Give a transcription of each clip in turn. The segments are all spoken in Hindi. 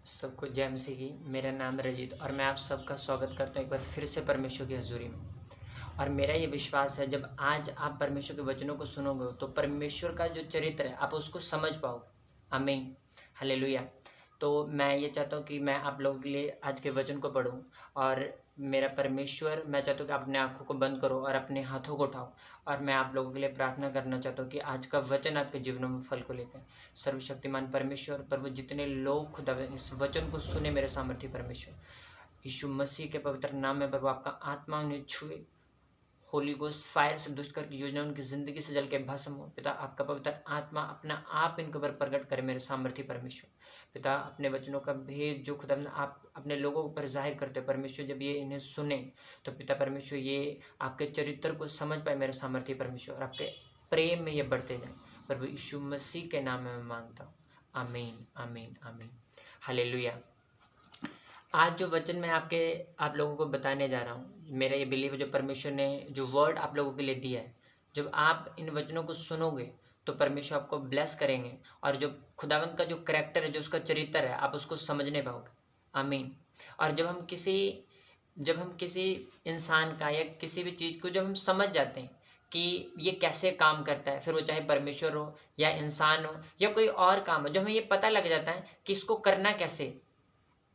सबको जय मसीह की। मेरा नाम रजीत और मैं आप सबका स्वागत करता हूँ एक बार फिर से परमेश्वर की हजूरी में। और मेरा ये विश्वास है जब आज आप परमेश्वर के वचनों को सुनोगे तो परमेश्वर का जो चरित्र है आप उसको समझ पाओगे। आमीन, हालेलुया। तो मैं ये चाहता हूँ कि मैं आप लोगों के लिए आज के वचन को पढूं और मेरा परमेश्वर, मैं चाहता हूँ कि आप अपने आँखों को बंद करो और अपने हाथों को उठाओ और मैं आप लोगों के लिए प्रार्थना करना चाहता हूँ कि आज का वचन आपके जीवनों में फल को लेकर। सर्वशक्तिमान परमेश्वर, प्रभु, जितने लोग खुदा इस वचन को सुने, मेरे सामर्थ्य परमेश्वर यीशु मसीह के पवित्र नाम में प्रभु आपका आत्मा उन्हें छुए। होली गोस्ट फायर से दुष्ट कर की योजना उनकी जिंदगी से जल के भस्म हो। पिता, आपका पवित्र आत्मा अपना आप इनके ऊपर प्रकट करे, मेरे सामर्थ्य परमेश्वर। पिता, अपने वचनों का भेद जो खुदा आप अपने लोगों के ऊपर जाहिर करते हो परमेश्वर, जब ये इन्हें सुने तो पिता परमेश्वर ये आपके चरित्र को समझ पाए, मेरे सामर्थ्य परमेश्वर, और आपके प्रेम में ये बढ़ते जाए। प्रभु यीशु मसीह के नाम में मैं मांगता हूँ, आमीन आमीन आमीन, हालेलुया। आज जो वचन मैं आप लोगों को बताने जा रहा हूँ, मेरा ये बिलीव है जो परमेश्वर ने जो वर्ड आप लोगों के लिए दिया है, जब आप इन वचनों को सुनोगे तो परमेश्वर आपको ब्लेस करेंगे और जो खुदावंत का जो करैक्टर है, जो उसका चरित्र है, आप उसको समझने पाओगे। आमीन। और जब हम किसी इंसान का या किसी भी चीज़ को जब हम समझ जाते हैं कि ये कैसे काम करता है, फिर वो चाहे परमेश्वर हो या इंसान हो या कोई और काम हो, जब हमें ये पता लग जाता है कि इसको करना कैसे,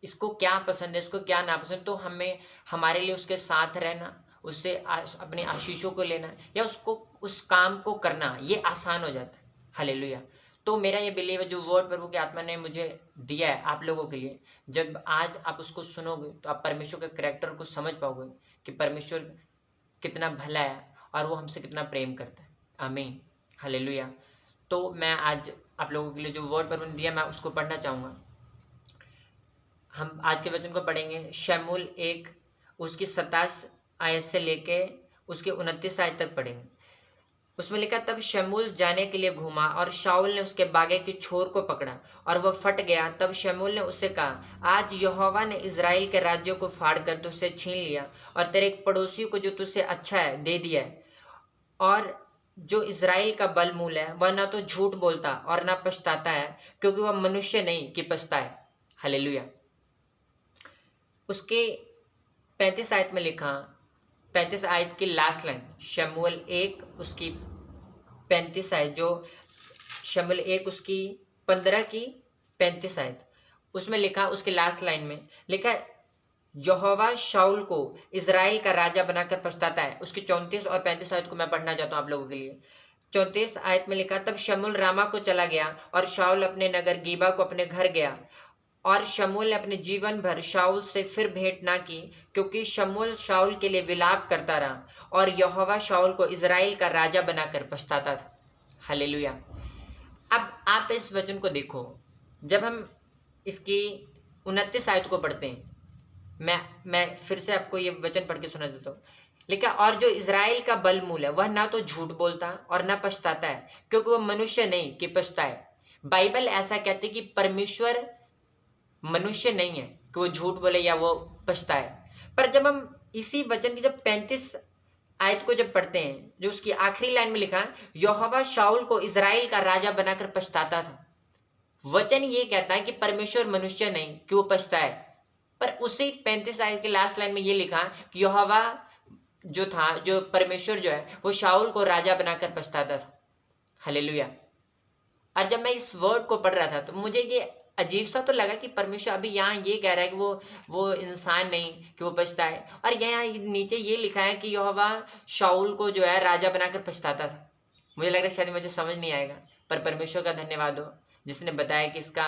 इसको क्या पसंद है, इसको क्या नापसंद, तो हमें हमारे लिए उसके साथ रहना, उससे अपने आशीषों को लेना या उसको उस काम को करना ये आसान हो जाता है। हालेलुया। तो मेरा ये बिलीव है जो वर्ड प्रभु की आत्मा ने मुझे दिया है आप लोगों के लिए, जब आज आप उसको सुनोगे तो आप परमेश्वर के करैक्टर को समझ पाओगे कि परमेश्वर कितना भला है और वो हमसे कितना प्रेम करता है। आमीन, हालेलुया। तो मैं आज आप लोगों के लिए जो वर्ड प्रभु ने दिया मैं उसको पढ़ना चाहूँगा। हम आज के वचन को पढ़ेंगे शमूएल 1 उसकी 27 आयत से लेके उसके 29 आयत तक पढ़ेंगे। उसमें लिखा, तब शमूएल जाने के लिए घूमा और शाऊल ने उसके बागे की छोर को पकड़ा और वह फट गया। तब शमूएल ने उससे कहा, आज यहोवा ने इज़राइल के राज्यों को फाड़ कर तुझसे छीन लिया और तेरे एक पड़ोसी को जो तुझसे अच्छा है दे दिया है। और जो इज़राइल का बलमूल है वह ना तो झूठ बोलता और ना पछताता है, क्योंकि वह मनुष्य नहीं कि पछताए। हालेलुया। उसके 35 आयत में लिखा, 35 आयत की लास्ट लाइन, शमूएल 1 उसकी 35 आयत, जो शमूएल 1 उसकी 15 की 35 आयत, उसमें लिखा, उसके लास्ट लाइन में लिखा, यहोवा शाऊल को इज़राइल का राजा बनाकर पछताता है। उसकी 34 और 35 आयत को मैं पढ़ना चाहता हूँ आप लोगों के लिए। 34 आयत में लिखा, तब शमूएल रामा को चला गया और शाऊल अपने नगर गीबा को अपने घर गया। और शमूएल ने अपने जीवन भर शाऊल से फिर भेंट ना की, क्योंकि शमूएल शाऊल के लिए विलाप करता रहा और यहोवा शाऊल को इज़राइल का राजा बनाकर पछताता था। हालेलुया। अब आप इस वचन को देखो, जब हम इसकी 29 आयत को पढ़ते हैं, मैं फिर से आपको ये वचन पढ़ के सुना देता हूँ। लिखा, और जो इज़राइल का बलमूल है वह ना तो झूठ बोलता और ना पछताता है, क्योंकि वह मनुष्य नहीं कि पछताए। बाइबल ऐसा कहती है कि परमेश्वर मनुष्य नहीं है कि वो झूठ बोले या वो पछताए। पर जब हम इसी वचन की जब 35 आयत को जब पढ़ते हैं, जो उसकी आखिरी लाइन में लिखा, यहोवा शाऊल को इज़राइल का राजा बनाकर पछताता था, वचन ये कहता है कि परमेश्वर मनुष्य नहीं कि वो पछताए। पर उसी 35 आयत के लास्ट लाइन में ये लिखा कि यहोवा जो था, जो परमेश्वर जो है, वो शाऊल को राजा बनाकर पछताता था। हालेलुया। और जब मैं इस वर्ड को पढ़ रहा था तो मुझे ये अजीब सा तो लगा कि परमेश्वर अभी यहाँ ये कह रहा है कि वो इंसान नहीं कि वो पछताए, और यहाँ नीचे ये लिखा है कि यहोवा शाऊल को जो है राजा बनाकर पछताता था। मुझे लग रहा है शायद मुझे समझ नहीं आएगा, पर परमेश्वर का धन्यवाद हो जिसने बताया कि इसका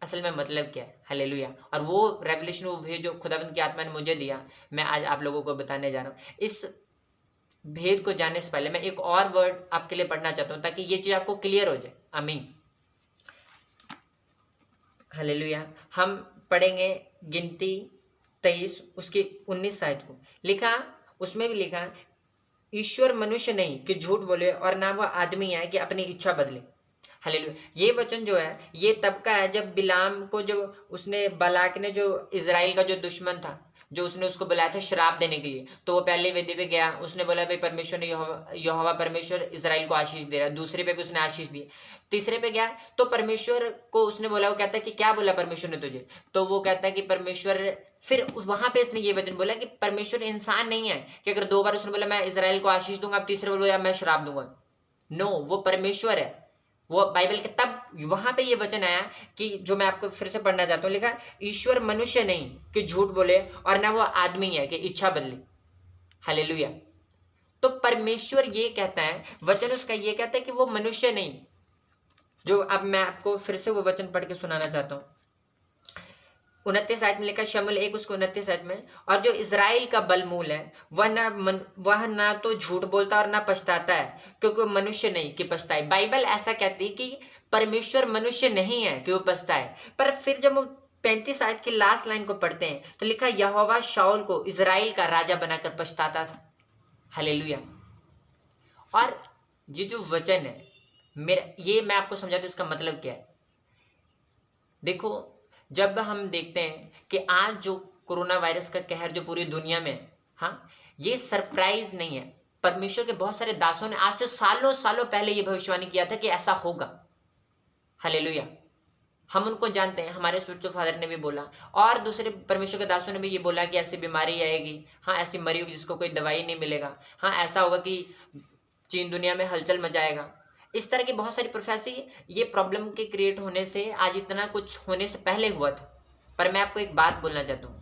असल में मतलब क्या है। हालेलुया। और वो रेवलेशन, वो भेद जो खुदावंत की आत्मा ने मुझे दिया, मैं आज आप लोगों को बताने जा रहा हूँ। इस भेद को जानने से पहले मैं एक और वर्ड आपके लिए पढ़ना चाहता हूँ ताकि ये चीज़ आपको क्लियर हो जाए। आमीन, हालेलुया। हम पढ़ेंगे गिनती 23 उसकी 19 आयत को। लिखा, उसमें भी लिखा, ईश्वर मनुष्य नहीं कि झूठ बोले और ना वह आदमी है कि अपनी इच्छा बदले। हालेलुया। ये वचन जो है ये तब का है जब बिलाम को, जो उसने, बालाक ने, जो इज़राइल का जो दुश्मन था, जो उसने उसको बुलाया था श्राप देने के लिए, तो वो पहले वेदी पे गया, उसने बोला भाई परमेश्वर ने यहोवा परमेश्वर इजराइल को आशीष दे रहा है। दूसरे पे भी उसने आशीष दी। तीसरे पे गया तो परमेश्वर को उसने बोला, वो कहता है कि क्या बोला परमेश्वर ने तुझे, तो वो कहता है कि परमेश्वर, फिर वहां पे इसने ये वचन बोला कि परमेश्वर इंसान नहीं है कि अगर 2 बार उसने बोला मैं इजराइल को आशीष दूंगा, अब तीसरे बोला मैं श्राप दूंगा। नो, वो परमेश्वर है। वो बाइबल के तब वहां पे ये वचन आया कि जो मैं आपको फिर से पढ़ना चाहता हूँ, लिखा ईश्वर मनुष्य नहीं कि झूठ बोले और ना वो आदमी है कि इच्छा बदले। हालेलुया। तो परमेश्वर ये कहता है, वचन उसका ये कहता है कि वो मनुष्य नहीं। जो अब मैं आपको फिर से वो वचन पढ़ के सुनाना चाहता हूँ। 29 आयत में लिखा, शमूएल 1 उसको 29 आयत में, और जो इजराइल का बलमूल है वह ना तो झूठ बोलता और ना पछताता है, क्योंकि वो मनुष्य नहीं कि पछताए। बाइबल ऐसा कहती है कि परमेश्वर मनुष्य नहीं है कि वो पछताए। पर फिर जब हम 35 आयत की लास्ट लाइन को पढ़ते हैं तो लिखा, यहोवा शाऊल को इजराइल का राजा बनाकर पछताता था। हालेलुया। और ये जो वचन है मेरा, ये मैं आपको समझाता हूं इसका मतलब क्या है। देखो, जब हम देखते हैं कि आज जो कोरोना वायरस का कहर जो पूरी दुनिया में है, हाँ, ये सरप्राइज नहीं है। परमेश्वर के बहुत सारे दासों ने आज से सालों सालों पहले ये भविष्यवाणी किया था कि ऐसा होगा। हालेलुया। हम उनको जानते हैं, हमारे स्पिरिचुअल फादर ने भी बोला और दूसरे परमेश्वर के दासों ने भी ये बोला कि ऐसी बीमारी आएगी, हाँ, ऐसी मरी होगी जिसको कोई दवाई नहीं मिलेगा, हाँ, ऐसा होगा कि चीन दुनिया में हलचल मचाएगा। इस तरह की बहुत सारी प्रोफेसी ये प्रॉब्लम के क्रिएट होने से, आज इतना कुछ होने से पहले हुआ था। पर मैं आपको एक बात बोलना चाहता हूँ,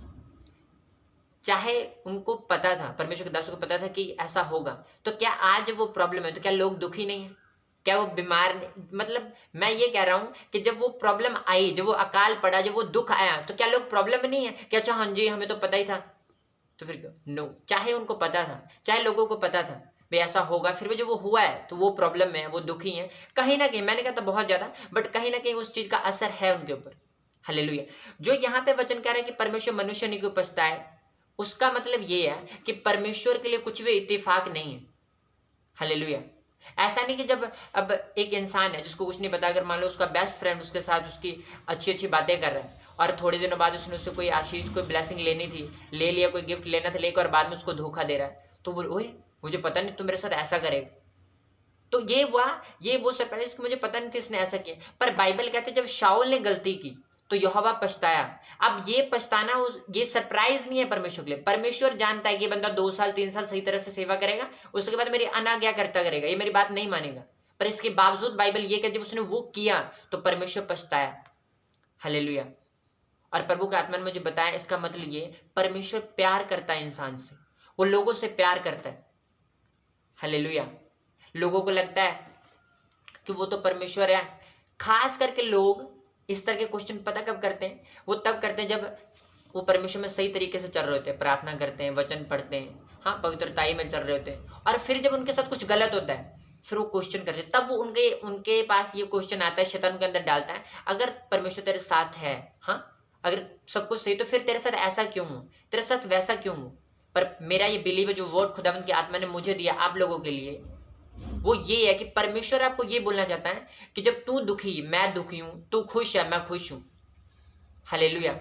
चाहे उनको पता था, परमेश्वर के दासों को पता था कि ऐसा होगा, तो क्या आज वो प्रॉब्लम है तो क्या लोग दुखी नहीं है? क्या वो बीमार नहीं? मतलब मैं ये कह रहा हूँ कि जब वो प्रॉब्लम आई, जब वो अकाल पड़ा, जब वो दुख आया, तो क्या लोग प्रॉब्लम में नहीं है कि अच्छा हाँ जी हमें तो पता ही था? तो फिर क्यों? नो, चाहे उनको पता था, चाहे लोगों को पता था भाई ऐसा होगा, फिर भी जो वो हुआ है तो वो प्रॉब्लम में है, वो दुखी है कहीं ना कहीं। मैंने कहा था बहुत ज्यादा, बट कहीं ना कहीं उस चीज का असर है उनके ऊपर। हालेलुया। जो यहाँ पे वचन कह रहा है कि परमेश्वर मनुष्य नहीं को पछताए, उसका मतलब ये है कि परमेश्वर के लिए कुछ भी इत्तेफाक नहीं है। हालेलुया। ऐसा नहीं कि जब अब एक इंसान है जिसको कुछ नहीं पता, अगर मान लो उसका बेस्ट फ्रेंड उसके साथ उसकी अच्छी अच्छी बातें कर रहा है और थोड़े दिनों बाद उसने उससे कोई आशीष, कोई ब्लेसिंग लेनी थी, ले लिया, कोई गिफ्ट लेना था लेकर, और बाद में उसको धोखा दे रहा है, तो बोल ओए मुझे पता नहीं तू मेरे साथ ऐसा करेगा। तो ये वो सरप्राइज, मुझे पता नहीं था इसने ऐसा किया। पर बाइबल कहते जब शाऊल ने गलती की तो यहोवा पछताया। अब ये पछताना ये सरप्राइज नहीं है परमेश्वर के लिए। परमेश्वर जानता है कि बंदा 2 साल 3 साल सही तरह से सेवा करेगा, उसके बाद मेरी अनाज्ञा करता करेगा, ये मेरी बात नहीं मानेगा। पर इसके बावजूद बाइबल ये कहती जब उसने वो किया तो परमेश्वर पछताया। हालेलुया। और प्रभु का आत्मा ने मुझे बताया इसका मतलब ये, परमेश्वर प्यार करता है इंसान से, वो लोगों से प्यार करता है। हालेलुया। लोगों को लगता है कि वो तो परमेश्वर है। खास करके लोग इस तरह के क्वेश्चन पता कब करते हैं? वो तब करते हैं जब वो परमेश्वर में सही तरीके से चल रहे होते हैं, प्रार्थना करते हैं, वचन पढ़ते हैं, हाँ, पवित्रताई में चल रहे होते हैं, और फिर जब उनके साथ कुछ गलत होता है फिर वो क्वेश्चन करते हैं। तब वो उनके पास ये क्वेश्चन आता है, शैतान के अंदर डालता है, अगर परमेश्वर तेरे साथ है, हाँ, अगर सब कुछ सही, तो फिर तेरे साथ ऐसा क्यों हूँ, तेरे साथ वैसा क्यों हूँ? पर मेरा ये बिलीव है, जो वर्ड खुदावंत की आत्मा ने मुझे दिया आप लोगों के लिए, वो ये है कि परमेश्वर आपको ये बोलना चाहता है कि जब तू दुखी मैं दुखी हूं, तू खुश है मैं खुश हूं। हालेलुया।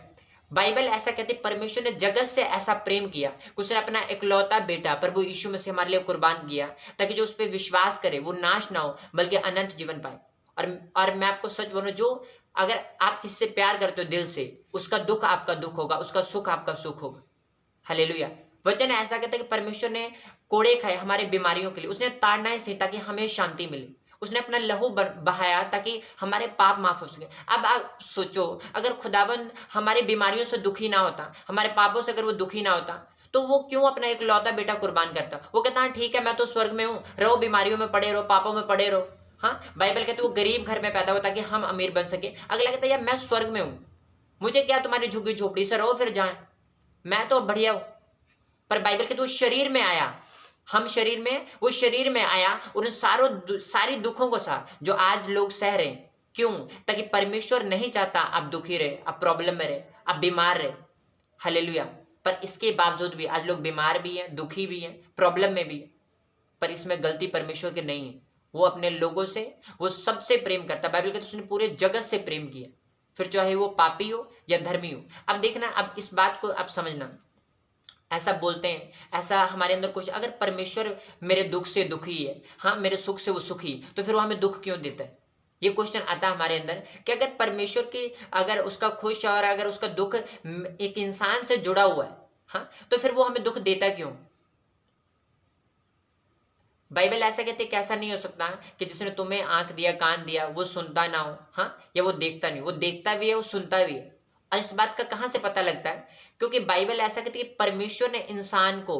बाइबल ऐसा कहती है परमेश्वर ने जगत से ऐसा प्रेम किया कि उसने अपना इकलौता बेटा प्रभु यीशु मसीह हमारे लिए कुर्बान किया, ताकि जो उस पर विश्वास करे वो नाश ना हो बल्कि अनंत जीवन पाए। और मैं आपको सच बोलूं, जो अगर आप किससे प्यार करते हो दिल से, उसका दुख आपका दुख होगा, उसका सुख आपका सुख होगा। हालेलुया। वचन ऐसा कहता है कि परमेश्वर ने कोड़े खाए हमारे बीमारियों के लिए, उसने ताड़नाएं सही ताकि हमें शांति मिले, उसने अपना लहू बहाया ताकि हमारे पाप माफ हो सके। अब आप सोचो, अगर खुदाबंद हमारी बीमारियों से दुखी ना होता, हमारे पापों से अगर वो दुखी ना होता, तो वो क्यों अपना एक लौता बेटा कुर्बान करता? वो कहता है ठीक है मैं तो स्वर्ग में हूँ, रहो बीमारियों में पड़े रहो, पापों में पड़े रहो। हाँ, बाइबल कहते वो गरीब घर में पैदा हुआ ताकि हम अमीर बन सके। अगला कहता है यार मैं स्वर्ग में हूँ, मुझे क्या तुम्हारी झुग्गी झोपड़ी से, रहो फिर जाए, मैं तो बढ़िया हूँ। पर बाइबल कहते वो शरीर में आया, हम शरीर में, वो शरीर में आया, उन सारी दुखों को सहा जो आज लोग सह रहे हैं। क्यों? ताकि परमेश्वर नहीं चाहता आप दुखी रहे, आप प्रॉब्लम में रहे, आप बीमार रहे। हालेलुया। पर इसके बावजूद भी आज लोग बीमार भी हैं, दुखी भी हैं, प्रॉब्लम में भी हैं। पर इसमें गलती परमेश्वर की नहीं है, वो अपने लोगों से, वो सबसे प्रेम करता। बाइबल कहते उसने पूरे जगत से प्रेम किया, फिर चाहे वो पापी हो या धर्मी हो। अब देखना, अब इस बात को आप समझना, ऐसा बोलते हैं, ऐसा हमारे अंदर कुछ, अगर परमेश्वर मेरे दुख से दुखी है, हाँ मेरे सुख से वो सुखी, तो फिर वो हमें दुख क्यों देता है? ये क्वेश्चन आता है हमारे अंदर कि अगर परमेश्वर की, अगर उसका खुश और अगर उसका दुख एक इंसान से जुड़ा हुआ है, हाँ, तो फिर वो हमें दुख देता क्यों? बाइबल ऐसा कहते हैं कि ऐसा नहीं हो सकता कि जिसने तुम्हें आंख दिया कान दिया वो सुनता ना हो, हाँ, या वो देखता नहीं, वो देखता भी है, वो सुनता भी है। और इस बात का कहाँ से पता लगता है? क्योंकि बाइबल ऐसा कहती है कि परमेश्वर ने इंसान को,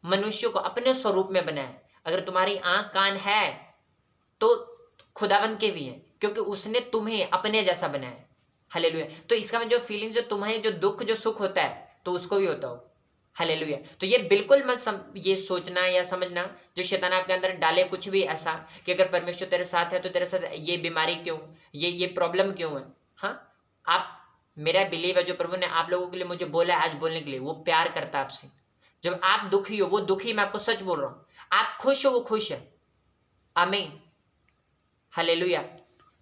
मनुष्य को अपने स्वरूप में बनाया है। अगर तुम्हारी आंख कान है तो खुदावंत के भी है, क्योंकि उसने तुम्हें अपने जैसा बनाया है। हालेलुया। तो इसका मतलब जो फीलिंग्स, जो तुम्हें जो दुख जो सुख होता है, तो उसको भी होता हो। हालेलुया। तो ये बिल्कुल मत ये सोचना या समझना जो शैतान आपके अंदर डाले कुछ भी ऐसा कि अगर परमेश्वर तेरे साथ है तो तेरे साथ ये बीमारी क्यों, ये प्रॉब्लम क्यों है। हाँ, आप, मेरा बिलीव है जो प्रभु ने आप लोगों के लिए मुझे बोला है आज बोलने के लिए, वो प्यार करता है आपसे। जब आप दुखी हो वो दुखी, मैं आपको सच बोल रहा हूँ, आप खुश हो वो खुश है। आमीन। हालेलुया।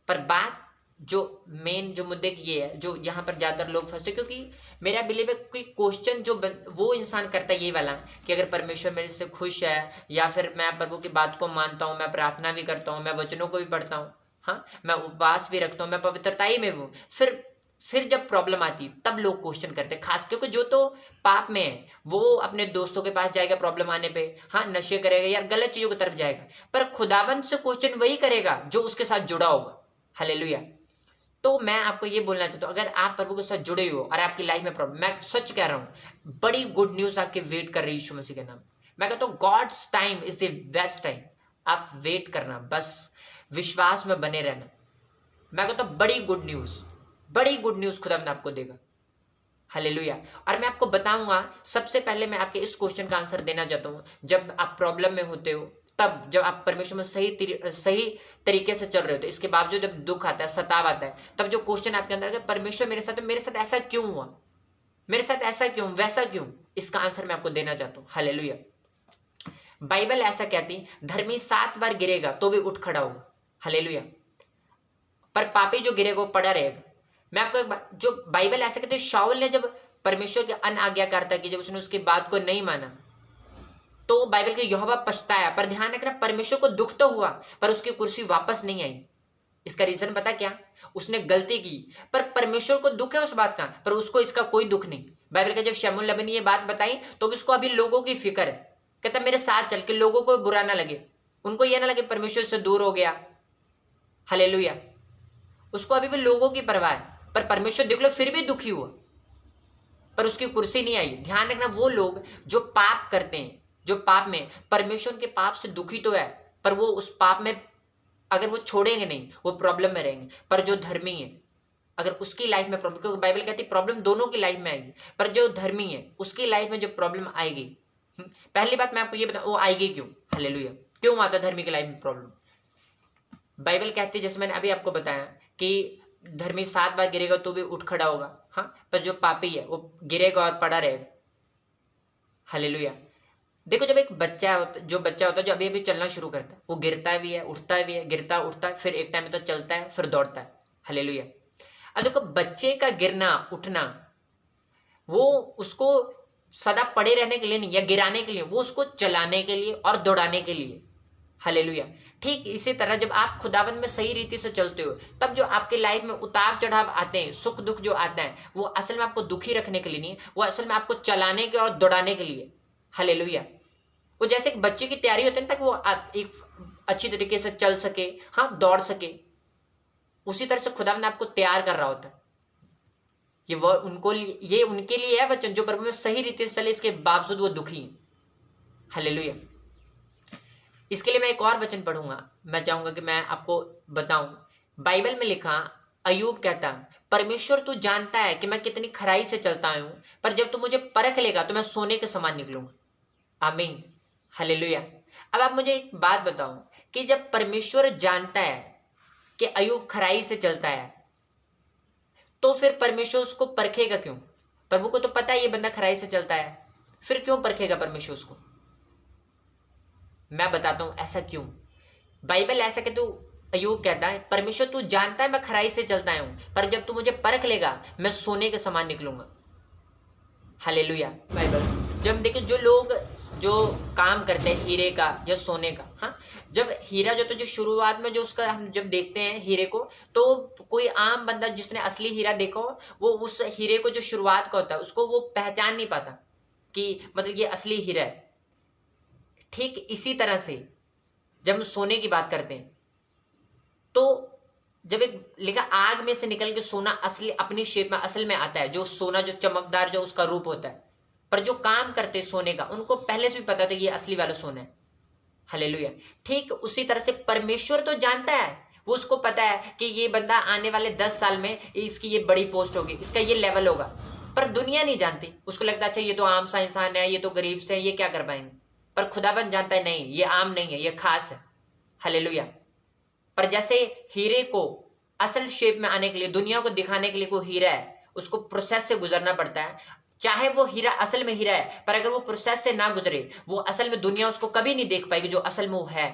पर बात जो मेन जो मुद्दे की ये है, जो यहाँ पर ज़्यादातर लोग फंसते, क्योंकि मेरा बिलीव है कोई क्वेश्चन जो वो इंसान करता है ये वाला कि अगर परमेश्वर मेरे से खुश है, या फिर मैं प्रभु की बात को मानता हूँ, मैं प्रार्थना भी करता हूँ, मैं वचनों को भी पढ़ता हूँ, हाँ, मैं उपवास भी रखता हूँ, मैं पवित्रता ही में हूँ, फिर जब प्रॉब्लम आती तब लोग क्वेश्चन करते, खास क्योंकि जो तो पाप में है वो अपने दोस्तों के पास जाएगा प्रॉब्लम आने पे, हाँ, नशे करेगा या गलत चीजों की तरफ जाएगा, पर खुदावंत से क्वेश्चन वही करेगा जो उसके साथ जुड़ा होगा। हालेलुया। तो मैं आपको ये बोलना चाहता हूँ, अगर आप प्रभु के साथ जुड़े हो और आपकी लाइफ में प्रॉब्लम, मैं सच कह रहा हूँ, बड़ी गुड न्यूज आपके वेट कर रही है यीशु मसीह के नाम। मैं कहता हूँ God's time is the best time. आप वेट करना, बस विश्वास में बने रहना। मैं कहता हूँ बड़ी गुड न्यूज खुदा आपको देगा। हालेलुया। और मैं आपको बताऊंगा, सबसे पहले मैं आपके इस क्वेश्चन का आंसर देना चाहता हूँ। जब आप प्रॉब्लम में होते हो, तब जब आप परमेश्वर में सही तरीके से चल रहे हो, तो इसके बावजूद जब दुख आता है, सताव आता है, तब जो क्वेश्चन आपके अंदर है, परमेश्वर मेरे साथ ऐसा क्यों हुआ, मेरे साथ ऐसा क्यों, वैसा क्यों, इसका आंसर मैं आपको देना चाहता हूँ। हालेलुया। बाइबल ऐसा कहती, धर्मी 7 बार गिरेगा तो भी उठ खड़ा होगा। हालेलुया। पर पापी जो गिरेगा वो पड़ा रहेगा। मैं आपको एक बात, जो बाइबल ऐसा कहती है, शाऊल ने जब परमेश्वर के अनाज्ञाकारिता की, जब उसने उसकी बात को नहीं माना, तो बाइबल के यहोवा पछताया। पर ध्यान रखना, परमेश्वर को दुख तो हुआ पर उसकी कुर्सी वापस नहीं आई। इसका रीजन पता क्या? उसने गलती की, पर परमेश्वर को दुख है उस बात का, पर उसको इसका कोई दुख नहीं। बाइबल का जब शमूएल नबी ने ये बात बताई तो उसको अभी लोगों की फिक्र है। कहता मेरे साथ चल के लोगों को बुरा ना लगे, उनको यह ना लगे परमेश्वर से दूर हो गया। हालेलुया। उसको अभी भी लोगों की परवाह है, पर परमेश्वर देख लो फिर भी दुखी हुआ, पर उसकी कुर्सी नहीं आई। ध्यान रखना, वो लोग जो पाप करते हैं, जो पाप में, परमेश्वर के पाप से दुखी तो है, पर वो उस पाप में अगर वो छोड़ेंगे नहीं, वो प्रॉब्लम में रहेंगे। पर जो धर्मी है, अगर उसकी लाइफ में प्रॉब्लम, क्योंकि बाइबल कहती है प्रॉब्लम दोनों की लाइफ में आएगी, पर जो धर्मी है उसकी लाइफ में जो प्रॉब्लम आएगी, पहली बात मैं आपको ये बता, वो आएगी क्यों? हालेलुया। क्यों आता है धर्मी की लाइफ में प्रॉब्लम? बाइबल कहती है, जैसे मैंने अभी आपको बताया कि धर्मी 7 बार गिरेगा तो भी उठ खड़ा होगा, हाँ, पर जो पापी है वो गिरेगा और पड़ा रहेगा। हालेलुया। देखो, जब एक बच्चा होता, जो अभी अभी चलना शुरू करता है, वो गिरता भी है, उठता भी है, गिरता उठता है, फिर एक टाइम में तो चलता है, फिर दौड़ता है। हालेलुया। अब देखो, बच्चे का गिरना उठना, वो उसको सदा पड़े रहने के लिए नहीं या गिराने के लिए, वो उसको चलाने के लिए और दौड़ाने के लिए। हालेलुया। ठीक इसी तरह जब आप खुदावंद में सही रीति से चलते हो, तब जो आपके लाइफ में उतार चढ़ाव आते हैं, सुख दुख जो आता है, वो असल में आपको दुखी रखने के लिए नहीं, वो असल में आपको चलाने के और दौड़ाने के लिए। हालेलुया। वो जैसे एक बच्चे की तैयारी होती है ना, ताकि वो एक अच्छी तरीके से चल सके, हाँ, दौड़ सके, उसी तरह से खुदावंद आपको तैयार कर रहा होता है। ये उनके लिए है वचन जो प्रभु में सही रीति से चले, इसके बावजूद वो दुखी है। हालेलुया। इसके लिए मैं एक और वचन पढ़ूंगा, मैं चाहूंगा कि मैं आपको बताऊं। बाइबल में लिखा, अय्यूब कहता, परमेश्वर तू जानता है कि मैं कितनी खराई से चलता हूं, पर जब तू मुझे परख लेगा तो मैं सोने के समान निकलूंगा। आमीन। हालेलुया। अब आप मुझे एक बात बताओ कि जब परमेश्वर जानता है कि अय्यूब खराई से चलता है, तो फिर परमेश्वर उसको परखेगा क्यों? प्रभु को तो पता है ये बंदा खराई से चलता है, फिर क्यों परखेगा परमेश्वर उसको? मैं बताता हूं ऐसा क्यों। बाइबल ऐसा कि तू, अय्यूब कहता है, परमेश्वर तू जानता है मैं खराई से चलता हूं, पर जब तू मुझे परख लेगा मैं सोने के समान निकलूंगा। हालेलुया। बाइबल जब हम देखें जो लोग जो काम करते हैं हीरे का या सोने का, हाँ, जब हीरा जो, तो जो शुरुआत में जो उसका हम जब देखते हैं हीरे को, तो कोई आम बंदा जिसने असली हीरा देखा हो, वो उस हीरे को जो शुरुआत का होता है उसको वो पहचान नहीं पाता कि मतलब ये असली हीरा है। ठीक इसी तरह से जब हम सोने की बात करते हैं, तो जब एक लिखा आग में से निकल के सोना असली अपनी शेप में असल में आता है, जो सोना जो चमकदार जो उसका रूप होता है, पर जो काम करते सोने का उनको पहले से भी पता था कि ये असली वाला सोना है। हालेलुया। ठीक उसी तरह से परमेश्वर तो जानता है, वो उसको पता है कि ये बंदा आने वाले 10 साल में इसकी ये बड़ी पोस्ट होगी, इसका ये लेवल होगा, पर दुनिया नहीं जानती। उसको लगता है अच्छा ये तो आम सा इंसान है, ये तो गरीब से है, ये क्या कर पाएंगे। पर खुदावन जानता है नहीं, ये आम नहीं है, ये खास है। हालेलुया। पर जैसे हीरे को असल शेप में आने के लिए, दुनिया को दिखाने के लिए कोई हीरा है, उसको प्रोसेस से गुजरना पड़ता है। चाहे वो हीरा असल में हीरा है, पर अगर वो प्रोसेस से ना गुजरे, वो असल में दुनिया उसको कभी नहीं देख पाएगी जो असल में वो है।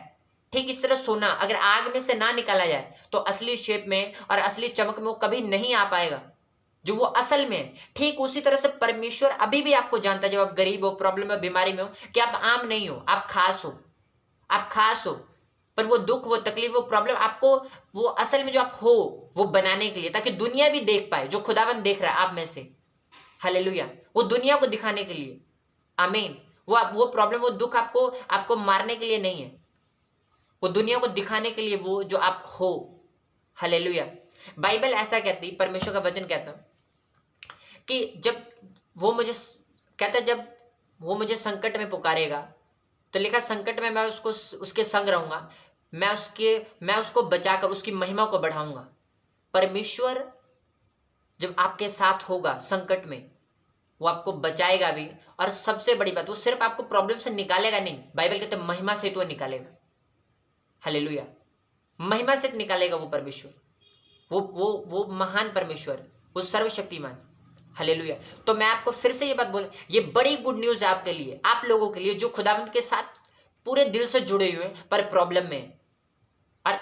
ठीक इस तरह सोना अगर आग में से ना निकाला जाए, तो असली शेप में और असली चमक में वो कभी नहीं आ पाएगा जो वो असल में है। ठीक उसी तरह से परमेश्वर अभी भी आपको जानता है, जब आप गरीब हो, प्रॉब्लम में, बीमारी में हो, कि आप आम नहीं हो, आप खास हो, आप खास हो। पर वो दुख, वो तकलीफ, वो प्रॉब्लम आपको वो असल में जो आप हो वो बनाने के लिए, ताकि दुनिया भी देख पाए जो खुदावन देख रहा है आप में से। हालेलुया। वो दुनिया को दिखाने के लिए। आमीन। वो प्रॉब्लम, वो दुख आपको आपको मारने के लिए नहीं है, वो दुनिया को दिखाने के लिए, वो जो आप हो। हालेलुया। बाइबल ऐसा कहती, परमेश्वर का वचन कहता कि जब वो मुझे कहता, जब वो मुझे संकट में पुकारेगा, तो लिखा संकट में मैं उसको उसके संग रहूंगा, मैं उसको बचाकर उसकी महिमा को बढ़ाऊंगा। परमेश्वर जब आपके साथ होगा संकट में, वो आपको बचाएगा भी, और सबसे बड़ी बात, वो सिर्फ आपको प्रॉब्लम से निकालेगा नहीं, बाइबल कहते महिमा से तो निकालेगा। हालेलुया। महिमा से निकालेगा वो परमेश्वर, वो महान परमेश्वर, वो सर्वशक्तिमान। हालेलुया। तो मैं आपको फिर से ये बात बोल, ये बड़ी गुड न्यूज है आपके लिए, आप लोगों के लिए जो खुदावंत के साथ पूरे दिल से जुड़े हुए हैं पर प्रॉब्लम में। और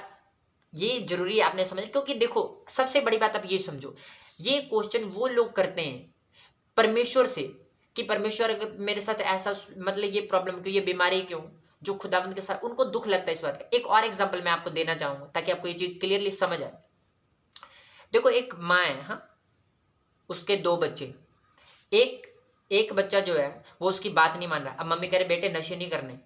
ये जरूरी है आपने समझ, क्योंकि देखो सबसे बड़ी बात आप ये समझो, ये क्वेश्चन वो लोग करते हैं परमेश्वर से कि परमेश्वर मेरे साथ ऐसा, मतलब ये प्रॉब्लम क्यों, ये बीमारी क्यों, जो खुदावंत के साथ उनको दुख लगता है इस बात का। एक और एग्जांपल मैं आपको देना चाहूंगा ताकि आपको ये चीज क्लियरली समझ आए। देखो एक माँ है, हाँ, उसके 2 बच्चे, एक बच्चा जो है वो उसकी बात नहीं मान रहा। अब मम्मी कह रहे बेटे नशे नहीं करने,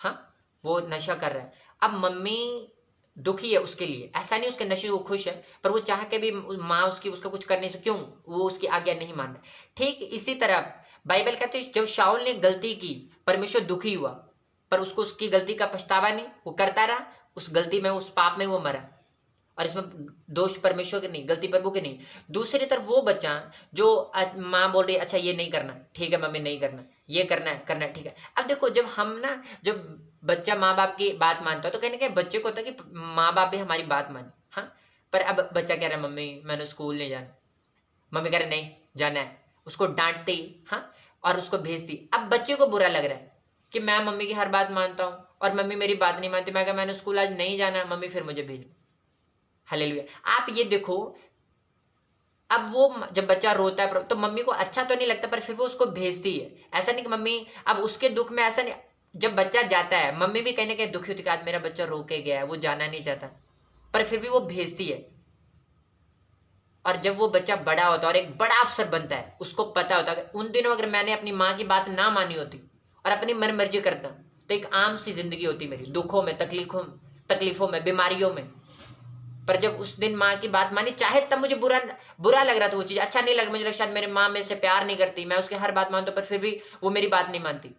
हाँ, वो नशा कर रहा है। अब मम्मी दुखी है उसके लिए, ऐसा नहीं उसके नशे वो खुश है, पर वो चाह के भी माँ उसका कुछ कर नहीं सकती, क्यों, वो उसकी आज्ञा नहीं मान रहा। ठीक इसी तरह बाइबल कहते हैं जब शाऊल ने गलती की, परमेश्वर दुखी हुआ, पर उसको उसकी गलती का पछतावा नहीं, वो करता रहा, उस गलती में, उस पाप में वो मरा। और इसमें दोष परमेश्वर की नहीं, गलती प्रभु की नहीं। दूसरी तरफ वो बच्चा जो माँ बोल रही है अच्छा ये नहीं करना, ठीक है मम्मी नहीं करना, ये करना है ठीक है। अब देखो जब हम ना, जब बच्चा माँ बाप की बात मानता है, तो कहने के बच्चे को होता है कि माँ बाप भी हमारी बात माने, हाँ। पर अब बच्चा कह रहा है मम्मी मैंने स्कूल नहीं जाना, मम्मी कह रहे नहीं जाना है, उसको डांटते ही, हाँ, और उसको भेजती। अब बच्चे को बुरा लग रहा है कि मैं मम्मी की हर बात मानता हूँ और मम्मी मेरी बात नहीं मानती, मैं कहा मैंने स्कूल आज नहीं जाना, मम्मी फिर मुझे भेज। हालेलुया। आप ये देखो, अब वो जब बच्चा रोता है तो मम्मी को अच्छा तो नहीं लगता, पर फिर वो उसको भेजती है। ऐसा नहीं कि मम्मी अब उसके दुख में, ऐसा नहीं, जब बच्चा जाता है मम्मी भी कहीं ना कहीं दुखी होती है, आज मेरा बच्चा रो के गया है, वो जाना नहीं चाहता, पर फिर भी वो भेजती है। और जब वो बच्चा बड़ा होता है और एक बड़ा अफसर बनता है, उसको पता होता है कि उन दिनों अगर मैंने अपनी माँ की बात ना मानी होती और अपनी मन मर्जी करता, तो एक आम सी जिंदगी होती मेरी, दुखों में, तकलीफों में, बीमारियों में। पर जब उस दिन माँ की बात मानी, चाहे तब मुझे बुरा लग रहा था, वो चीज़ अच्छा नहीं लग, मुझे लगा शायद मेरी माँ मेरे से प्यार नहीं करती, मैं उसकी हर बात मानता हूँ, पर फिर भी वो मेरी बात नहीं मानती।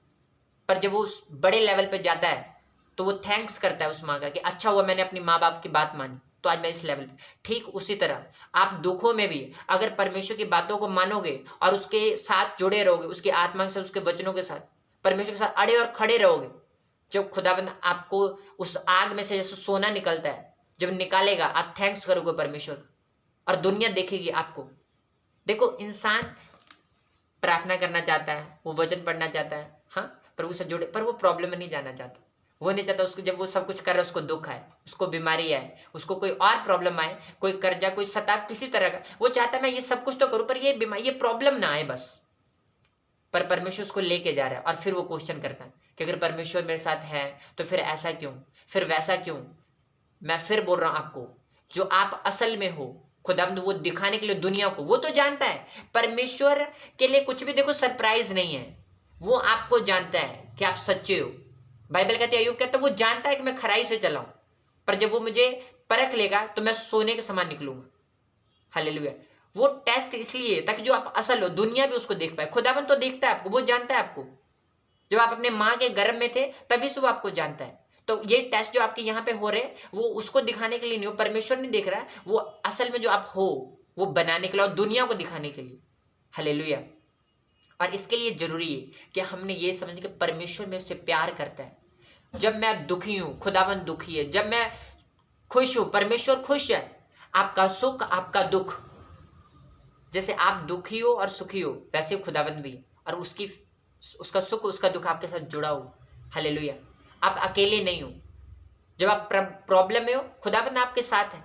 पर जब वो उस बड़े लेवल पे जाता है तो वो थैंक्स करता है उस माँ का कि अच्छा हुआ मैंने अपनी माँ बाप की बात मानी, तो आज मैं इस लेवल पे। ठीक उसी तरह आप दुखों में भी अगर परमेश्वर की बातों को मानोगे और उसके साथ जुड़े रहोगे, उसकी आत्मा के साथ, उसके वचनों के साथ, परमेश्वर के साथ अड़े और खड़े रहोगे, जब खुदावंद आपको उस आग में से जैसे सोना निकलता है, जब निकालेगा आप थैंक्स करोगे परमेश्वर, और दुनिया देखेगी आपको। देखो इंसान प्रार्थना करना चाहता है, वो वचन पढ़ना चाहता है, हाँ, प्रभु से जुड़े, पर वो प्रॉब्लम में नहीं जाना चाहता। वो नहीं चाहता उसको, जब वो सब कुछ कर रहा है उसको दुख आए, उसको बीमारी आए, उसको कोई और प्रॉब्लम आए, कोई कर्जा, कोई सता, किसी तरह का, वो चाहता है मैं ये सब कुछ तो करूं पर ये बीमारी, ये प्रॉब्लम ना आए बस। पर परमेश्वर उसको लेके जा रहा है। और फिर वो क्वेश्चन करता है कि अगर परमेश्वर मेरे साथ है तो फिर ऐसा क्यों, फिर वैसा क्यों। मैं फिर बोल रहा हूं आपको, जो आप असल में हो खुदावंद वो दिखाने के लिए दुनिया को, वो तो जानता है। परमेश्वर के लिए कुछ भी देखो सरप्राइज नहीं है, वो आपको जानता है कि आप सच्चे हो। बाइबल कहती है, अय्यूब कहता है वो जानता है कि मैं खराई से चला हूं, पर जब वो मुझे परख लेगा तो मैं सोने के समान निकलूंगा। हालेलुया। वो टेस्ट इसलिए ताकि जो आप असल हो दुनिया भी उसको देख पाए। खुदावन तो देखता है आपको, वो जानता है आपको। जब आप अपने माँ के गर्भ में थे तभी से वो आपको जानता है। तो ये टेस्ट जो आपके यहाँ पे हो रहे हैं वो उसको दिखाने के लिए नहीं हो, परमेश्वर नहीं देख रहा है, वो असल में जो आप हो वो बनाने के लिए और दुनिया को दिखाने के लिए। हालेलुया। और इसके लिए जरूरी है कि हमने ये समझे कि परमेश्वर मेरे से प्यार करता है। जब मैं दुखी हूं खुदावन दुखी है, जब मैं खुश हूं परमेश्वर खुश है। आपका सुख आपका दुख, जैसे आप दुखी हो और सुखी हो वैसे खुदावन भी, और उसका सुख उसका दुख आपके साथ जुड़ा हो। हालेलुया। आप अकेले नहीं हो। जब आप प्रॉब्लम में हो खुदावन आपके साथ है।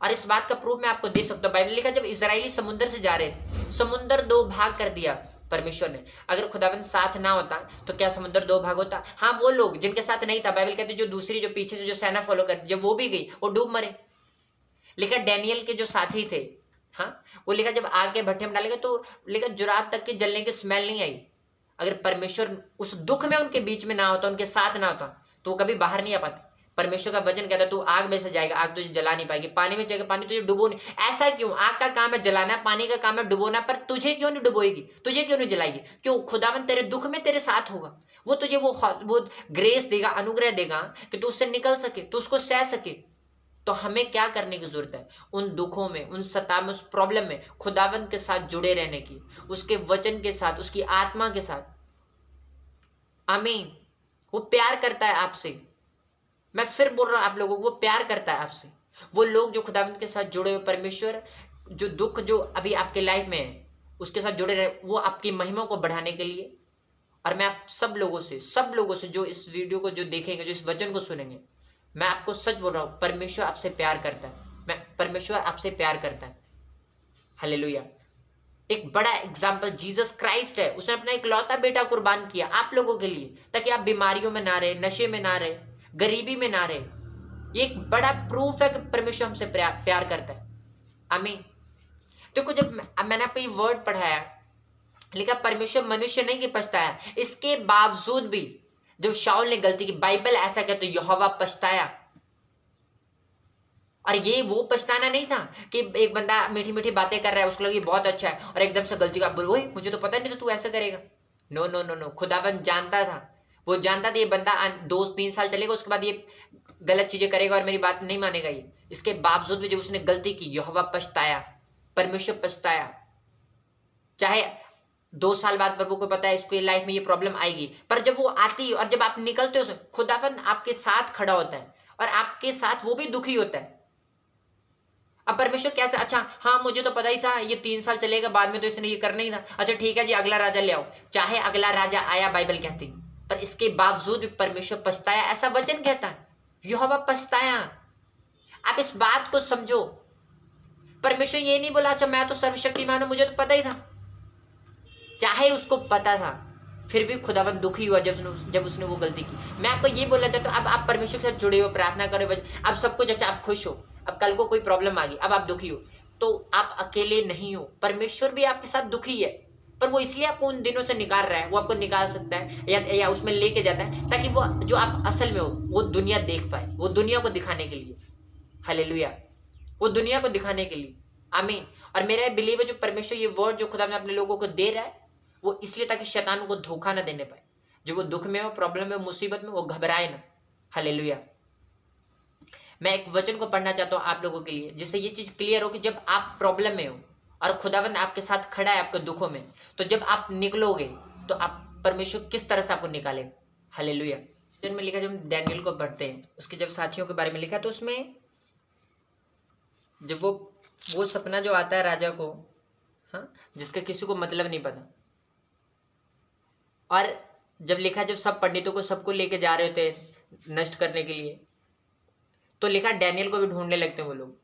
और इस बात का प्रूफ मैं आपको दे सकता हूँ। बाइबल लिखा जब इजरायली समुद्र से जा रहे थे, समुद्र 2 भाग कर दिया परमेश्वर ने। अगर खुदावन साथ ना होता तो क्या समुद्र 2 भाग होता? हाँ, वो लोग जिनके साथ नहीं था, बाइबल कहते जो दूसरी जो पीछे से जो सेना फॉलो कर, जब वो भी गई वो डूब मरे। लिखा डैनियल के जो साथी थे, हाँ, वो लिखा जब आग के भट्ठे में डालेगा तो लिखा जुराब तक के जलने की स्मेल नहीं आई। अगर परमेश्वर उस दुख में उनके बीच में ना होता, उनके साथ ना होता, तो वो कभी बाहर नहीं आ पाते। परमेश्वर का वचन कहता है तू आग में से जाएगा, आग तुझे जला नहीं पाएगी, पानी में जाएगा, पानी तुझे डुबो नहीं। ऐसा क्यों? आग का काम है जलाना, पानी का काम है डुबोना, पर तुझे क्यों नहीं डुबोएगी, तुझे क्यों नहीं जलाएगी? क्यों? खुदावन तेरे दुख में तेरे साथ होगा। वो तुझे वो ग्रेस देगा, अनुग्रह देगा कि तू उससे निकल सके, तू उसको सह सके। तो हमें क्या करने की जरूरत है? उन दुखों में, उन सताव में, उस प्रॉब्लम में खुदावंत के साथ जुड़े रहने की, उसके वचन के साथ, उसकी आत्मा के साथ। आमीन। वो प्यार करता है आपसे। मैं फिर बोल रहा हूं आप लोगों को, वो प्यार करता है आपसे। वो लोग जो खुदावंत के साथ जुड़े हुए, परमेश्वर जो दुख जो अभी आपके लाइफ में है उसके साथ जुड़े रहे, वो आपकी महिमा को बढ़ाने के लिए। और मैं आप सब लोगों से जो इस वीडियो को जो देखेंगे, जो इस वचन को सुनेंगे, मैं आपको सच बोल रहा हूं, परमेश्वर आपसे प्यार करता है। परमेश्वर आपसे प्यार करता है। हालेलुया। एक बड़ा एग्जाम्पल जीसस क्राइस्ट है। उसने अपना इकलौता बेटा कुर्बान किया आप लोगों के लिए, ताकि आप बीमारियों में ना रहे, नशे में ना रहे, गरीबी में ना रहे। ये एक बड़ा प्रूफ है कि परमेश्वर हमसे प्यार करता है। आमीन। देखो जब मैंने आपको ये वर्ड पढ़ाया, लिखा परमेश्वर मनुष्य नहीं कि पछताया, इसके बावजूद भी जब शाऊल ने गलती की, बाइबल ऐसा कहता है यहोवा पछताया। और ये वो पछताना नहीं था कि एक बंदा मीठी मीठी बातें कर रहा है, उसको लगी बहुत अच्छा है, और एकदम से गलती का बोल, मुझे तो पता नहीं था तू ऐसा करेगा। नो नो नो नो, खुदावन जानता था। वो जानता था ये बंदा 2-3 साल चलेगा, उसके बाद ये गलत चीजें करेगा और मेरी बात नहीं मानेगा ये। इसके बावजूद भी जब उसने गलती की, यहोवा पछताया, परमेश्वर पछताया। चाहे 2 साल बाद प्रभु को पता है इसको लाइफ में ये प्रॉब्लम आएगी, पर जब वो आती है और जब आप निकलते हो, खुदावन आपके साथ खड़ा होता है और आपके साथ वो भी दुखी होता है। अब परमेश्वर कैसे? अच्छा हाँ, मुझे तो पता ही था ये 3 साल चलेगा, बाद में तो इसने ये करना ही था। अच्छा ठीक है जी, अगला राजा ले आओ। चाहे अगला राजा आया, बाइबल कहती, पर इसके बावजूद भी परमेश्वर पछताया, ऐसा वचन कहता है, यहोवा पछताया। आप इस बात को समझो। परमेश्वर ये नहीं बोला अच्छा मैं तो सर्वशक्तिमान हूं, मुझे तो पता ही था। चाहे उसको पता था, फिर भी खुदावन दुखी हुआ जब उसने वो गलती की। मैं आपको ये बोलना चाहता हूँ, अब आप परमेश्वर के साथ जुड़े हो, प्रार्थना करो, अब सब कुछ अच्छा, आप खुश हो। अब कल को कोई प्रॉब्लम आ गई, अब आप दुखी हो, तो आप अकेले नहीं हो। परमेश्वर भी आपके साथ दुखी है, पर वो इसलिए आपको उन दिनों से निकाल रहा है। वो आपको निकाल सकता है या उसमें लेके जाता है, ताकि वो जो आप असल में हो वो दुनिया देख पाए, वो दुनिया को दिखाने के लिए। हालेलुया। वो दुनिया को दिखाने के लिए। आमीन। और मेरा बिलीव है जो परमेश्वर ये वर्ड जो खुदा ने अपने लोगों को दे रहा है, वो इसलिए ताकि शैतान को धोखा ना देने पाए। जो वो दुख में हो, प्रॉब्लम में, मुसीबत में, वो घबराए ना। हालेलुया। मैं एक वचन को पढ़ना चाहता हूँ आप लोगों के लिए, जिससे ये चीज क्लियर हो कि जब आप प्रॉब्लम में हो और खुदावंद आपके साथ खड़ा है आपके दुखों में, तो जब आप निकलोगे तो आप परमेश्वर किस तरह से आपको निकालेगा। हालेलुया। में लिखा, जब हम डैनियल को पढ़ते हैं, उसके जब साथियों के बारे में लिखा, तो उसमें जब वो सपना जो आता है राजा को, हाँ, जिसका किसी को मतलब नहीं पता, और जब लिखा जब सब पंडितों को सबको लेके जा रहे थे नष्ट करने के लिए, तो लिखा डैनियल को भी ढूंढने लगते हैं वो लोग।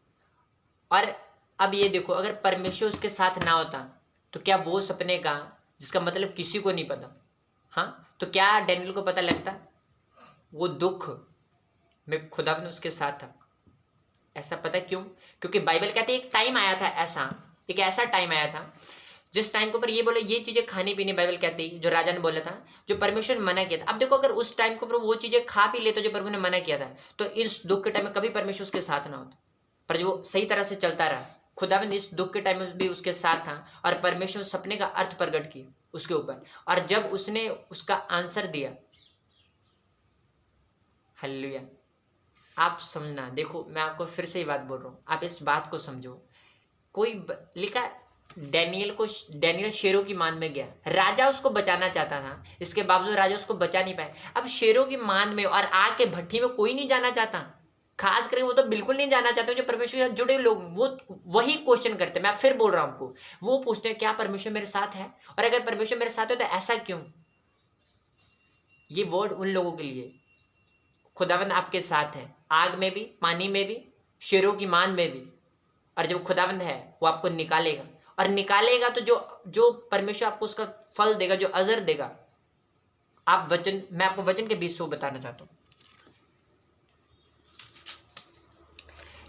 और अब ये देखो, अगर परमेश्वर उसके साथ ना होता तो क्या वो सपने का जिसका मतलब किसी को नहीं पता। हाँ, तो क्या डैनियल को पता लगता? वो दुख में खुदावंद उसके साथ था। ऐसा पता क्यों? क्योंकि बाइबल कहती है एक टाइम आया था ऐसा, एक ऐसा टाइम आया था जिस टाइम के ऊपर ये बोले ये चीजें खानी पीनी, बाइबल कहती है जो राजा ने बोला था, जो परमेश्वर ने मना किया था। अब देखो, अगर उस टाइम के ऊपर वो चीजें खा पी लेते जो प्रभु ने मना किया था, तो इस दुख के टाइम में कभी परमेश्वर उसके साथ ना होता। पर जो सही तरह से चलता रहा, खुदावंद इस दुख के टाइम में भी उसके साथ था और परमेश्वर सपने का अर्थ प्रकट किया उसके ऊपर। और जब उसने उसका आंसर दिया, हालेलुया। आप समझना, देखो मैं आपको फिर से ही बात बोल रहा हूँ, आप इस बात को समझो। लिखा डैनियल शेरों की मान में गया, राजा उसको बचाना चाहता था, इसके बावजूद राजा उसको बचा नहीं पाए। अब शेरों की मान में और आग के भट्टी में कोई नहीं जाना चाहता, खास करके वो तो बिल्कुल नहीं जाना चाहते। जो परमेश्वर के साथ जुड़े लोग वो वही क्वेश्चन करते हैं। मैं फिर बोल रहा हूँ आपको, वो पूछते हैं क्या परमेश्वर मेरे साथ है, और अगर परमेश्वर मेरे साथ है तो ऐसा क्यों। ये वर्ड उन लोगों के लिए, खुदावंद आपके साथ है, आग में भी, पानी में भी, शेरों की मान में भी। और जब खुदावंद है वो आपको निकालेगा, और निकालेगा तो जो परमेश्वर आपको उसका फल देगा, जो अजर देगा। आप वचन, मैं आपको वचन के 20 बताना चाहता हूं।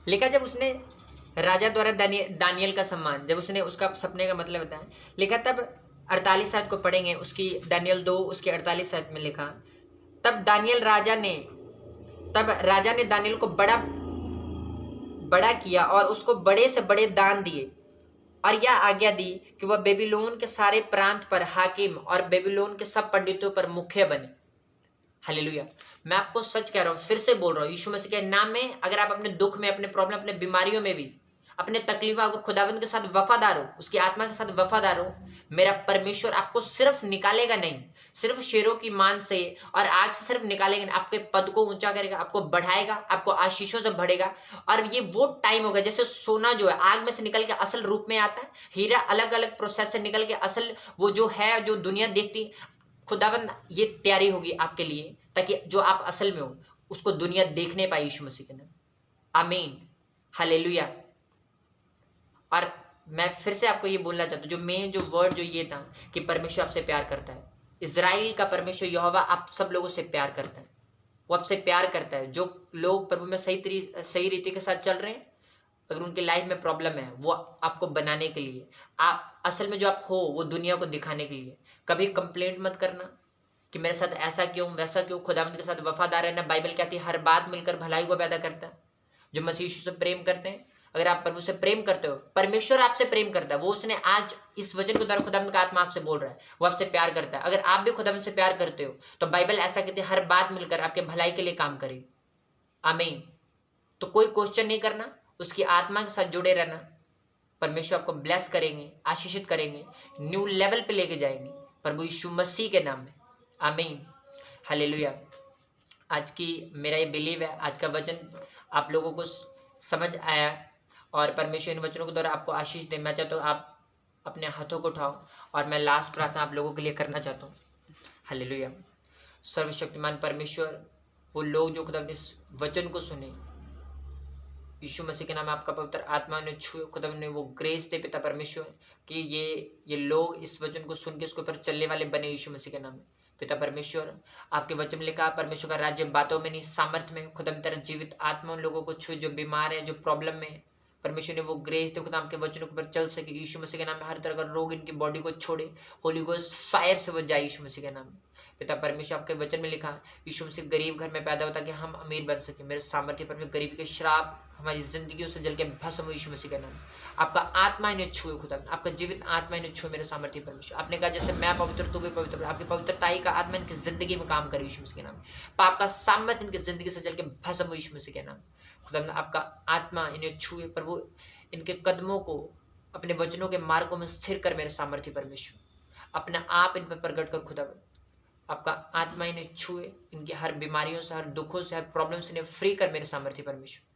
लिखा जब उसने राजा द्वारा दानियल का सम्मान, जब उसने उसका सपने का मतलब बताया, लिखा तब 48 आयत को पढ़ेंगे उसकी, दानियल 2 उसके 48 आयत में लिखा, तब राजा ने दानियल को बड़ा किया और उसको बड़े से बड़े दान दिए, और यह आज्ञा दी कि वह बेबीलोन के सारे प्रांत पर हाकिम और बेबीलोन के सब पंडितों पर मुख्य बने। हालेलुया। मैं आपको सच कह रहा हूं, फिर से बोल रहा हूं, यीशु मसीह के नाम में, अगर आप अपने दुख में, अपने प्रॉब्लम, अपने बीमारियों में भी, अपने तकलीफों को खुदावंद के साथ वफादार हो, उसकी आत्मा के साथ वफादार हो, मेरा परमेश्वर आपको सिर्फ निकालेगा नहीं, सिर्फ शेरों की मान से और आग से सिर्फ निकालेगा नहीं, आपके पद को ऊंचा करेगा, आपको बढ़ाएगा, आपको आशीषों से भरेगा। और ये वो टाइम होगा जैसे सोना जो है आग में से निकल के असल रूप में आता है, हीरा अलग अलग प्रोसेस से निकल के असल वो जो है, जो दुनिया देखती, खुदावंद ये तैयारी होगी आपके लिए, ताकि जो आप असल में हो उसको दुनिया देखने पाए, यीशु मसीह के नाम। आमीन, हालेलुया। और मैं फिर से आपको ये बोलना चाहता हूँ, जो मेन जो वर्ड जो ये था कि परमेश्वर आपसे प्यार करता है। इजराइल का परमेश्वर यहोवा आप सब लोगों से प्यार करता है, वो आपसे प्यार करता है। जो लोग प्रभु में सही रीति के साथ चल रहे हैं, अगर उनकी लाइफ में प्रॉब्लम है, वो आपको बनाने के लिए, आप असल में जो आप हो वो दुनिया को दिखाने के लिए। कभी कंप्लेंट मत करना कि मेरे साथ ऐसा क्यों, वैसा क्यों। खुदावंद के साथ वफादार रहना, बाइबल कहती है हर बात मिलकर भलाई को पैदा करता है। जो मसीह यीशु से प्रेम करते हैं, अगर आप प्रभु से प्रेम करते हो, परमेश्वर आपसे प्रेम करता है। वो उसने आज इस वचन के द्वारा खुदावंद का आत्मा आपसे बोल रहा है, वो आपसे प्यार करता है। अगर आप भी खुदावंद से प्यार करते हो तो बाइबल ऐसा कहती है हर बात मिलकर आपके भलाई के लिए काम करेगी। आमीन। तो कोई क्वेश्चन नहीं करना, उसकी आत्मा के साथ जुड़े रहना। परमेश्वर आपको ब्लेस करेंगे, आशीषित करेंगे, न्यू लेवल पे लेके जाएंगे प्रभु यीशु मसीह के नाम में। आमीन, हालेलुया। आज की मेरा ये बिलीव है, आज का वचन आप लोगों को समझ आया और परमेश्वर इन वचनों के द्वारा आपको आशीष दे। मैं चाहता हूँ आप अपने हाथों को उठाओ और मैं लास्ट प्रार्थना आप लोगों के लिए करना चाहता हूँ। हालेलुया। सर्वशक्तिमान परमेश्वर, वो लोग जो खुदा इस वचन को सुने, यीशु मसीह के नाम में आपका पवित्र आत्मा ने छुए, खुदा ने वो ग्रेस दे पिता परमेश्वर कि ये लोग इस वचन को सुन के इसके ऊपर चलने वाले बने, यीशु मसीह के नाम में। पिता परमेश्वर, आपके वचन में लिखा परमेश्वर का राज्य बातों में नहीं सामर्थ्य में। खुदा तेरा जीवित आत्मा उन लोगों को छुए जो बीमार है, जो प्रॉब्लम में, परमेश्वर ने वो ग्रेस दे खुदा आपके वचनों के ऊपर चल सके। यीशु मसीह के नाम में हर तरह का रोग इनकी बॉडी को छोड़े, होली गोस्ट फायर से वो जाए यीशु मसीह के नाम में। पिता परमेश्वर, आपके वचन में लिखा यीशु मसीह गरीब घर में पैदा होता कि हम अमीर बन सके। मेरे सामर्थ्य पर गरीबी के श्राप हमारी जिंदगी से जल के भस्म हो यीशु मसीह का नाम। आपका आत्मा इन्हें छुए खुदा, आपका जीवित आत्मा इन्हें छुए मेरे सामर्थ्य परमेश्वर। आपने कहा जैसे मैं पवित्र तू भी पवित्र, आपकी पवित्रताई का आत्मा इनकी जिंदगी में काम करे यीशु मसीह के नाम। पाप का सामर्थ्य इनकी जिंदगी से जल के भस्म हो यीशु मसीह के नाम। खुदा आपका आत्मा इन्हें छुए प्रभु, इनके कदमों को अपने वचनों के मार्गों में स्थिर कर मेरे सामर्थ्य परमेश्वर। अपना आप इन पर प्रकट कर खुदा, आपका आत्मा इन्हें छुए, इनकी हर बीमारियों से, हर दुखों से, हर प्रॉब्लम से इन्हें फ्री कर मेरे सामर्थ्य परमेश्वर।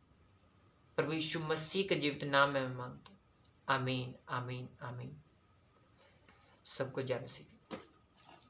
प्रभु यीशु मसीह के जीवित नाम में मैं मांगता हूं। आमीन, आमीन, आमीन। सबको जय मसीह।